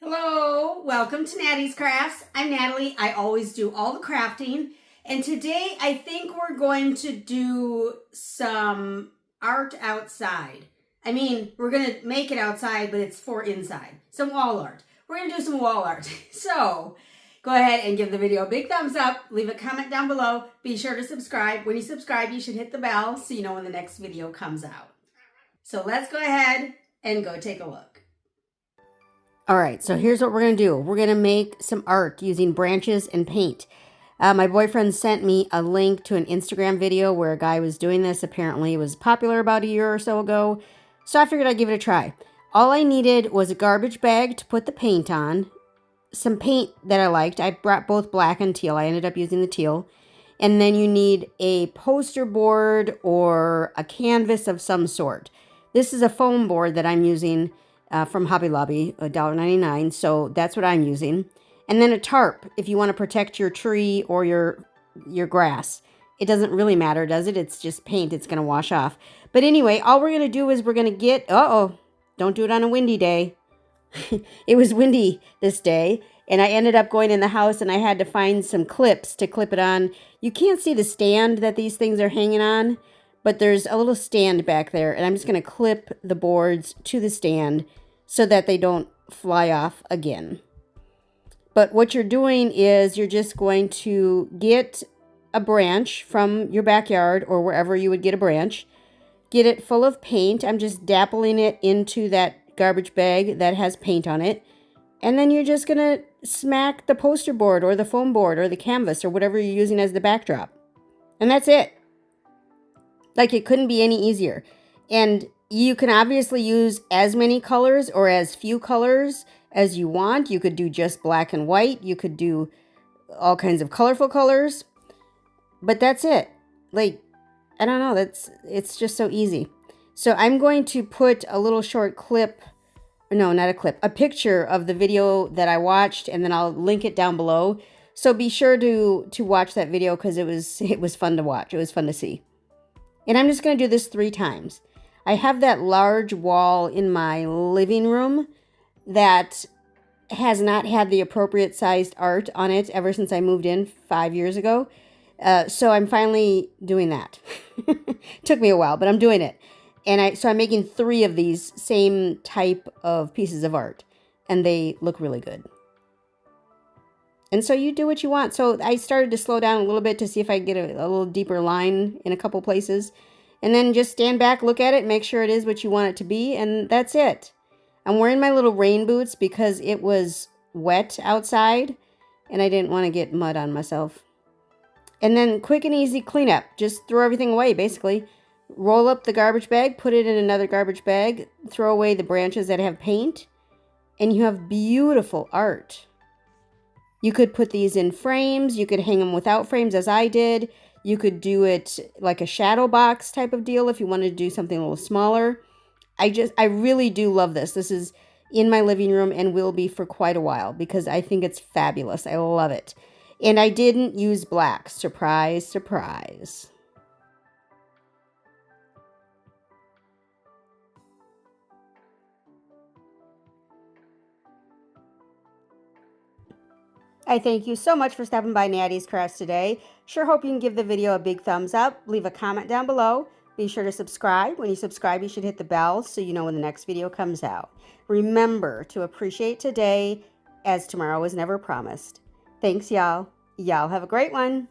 Hello, welcome to Nattys Crafts. I'm Natalie. I always do all the crafting. And today I think we're going to do some art outside. I mean, we're going to make it outside, but it's for inside. Some wall art. We're going to do some wall art. So go ahead and give the video a big thumbs up. Leave a comment down below. Be sure to subscribe. When you subscribe, you should hit the bell so you know when the next video comes out. So let's go ahead and go take a look. All right, so here's what we're going to do. We're going to make some art using branches and paint. My boyfriend sent me a link to an Instagram video where a guy was doing this. Apparently, it was popular about a year or so ago. So I figured I'd give it a try. All I needed was a garbage bag to put the paint on, some paint that I liked. I brought both black and teal. I ended up using the teal. And then you need a poster board or a canvas of some sort. This is a foam board that I'm using from Hobby Lobby, $1.99, so that's what I'm using. And then a tarp if you want to protect your tree or your grass. It doesn't really matter, does it? It's just paint. It's going to wash off. But anyway, all we're going to do is we're going to get... don't do it on a windy day. It was windy this day, and I ended up going in the house, and I had to find some clips to clip it on. You can't see the stand that these things are hanging on, but there's a little stand back there, and I'm just going to clip the boards to the stand so that they don't fly off again. But what you're doing is you're just going to get a branch from your backyard or wherever you would get a branch. Get it full of paint. I'm just dappling it into that garbage bag that has paint on it. And then you're just going to smack the poster board or the foam board or the canvas or whatever you're using as the backdrop. And that's it. Like, it couldn't be any easier. And you can obviously use as many colors or as few colors as you want. You could do just black and white. You could do all kinds of colorful colors. But that's it. Like, I don't know. It's just so easy. So I'm going to put a little short clip. No, not a clip. A picture of the video that I watched, and then I'll link it down below. So be sure to watch that video because it was fun to watch. It was fun to see. And I'm just going to do this 3 times. I have that large wall in my living room that has not had the appropriate sized art on it ever since I moved in 5 years ago. So I'm finally doing that. Took me a while, but I'm doing it. And so I'm making 3 of these same type of pieces of art. And they look really good. And so you do what you want. So I started to slow down a little bit to see if I could get a little deeper line in a couple places. And then just stand back, look at it, make sure it is what you want it to be, and that's it. I'm wearing my little rain boots because it was wet outside, and I didn't want to get mud on myself. And then quick and easy cleanup. Just throw everything away, basically. Roll up the garbage bag, put it in another garbage bag, throw away the branches that have paint, and you have beautiful art. You could put these in frames. You could hang them without frames, as I did. You could do it like a shadow box type of deal if you wanted to do something a little smaller. I really do love this. This is in my living room and will be for quite a while because I think it's fabulous. I love it. And I didn't use black. Surprise, surprise. I thank you so much for stopping by Nattys Crafts today. Sure hope you can give the video a big thumbs up. Leave a comment down below. Be sure to subscribe. When you subscribe, you should hit the bell so you know when the next video comes out. Remember to appreciate today, as tomorrow is never promised. Thanks, y'all. Y'all have a great one.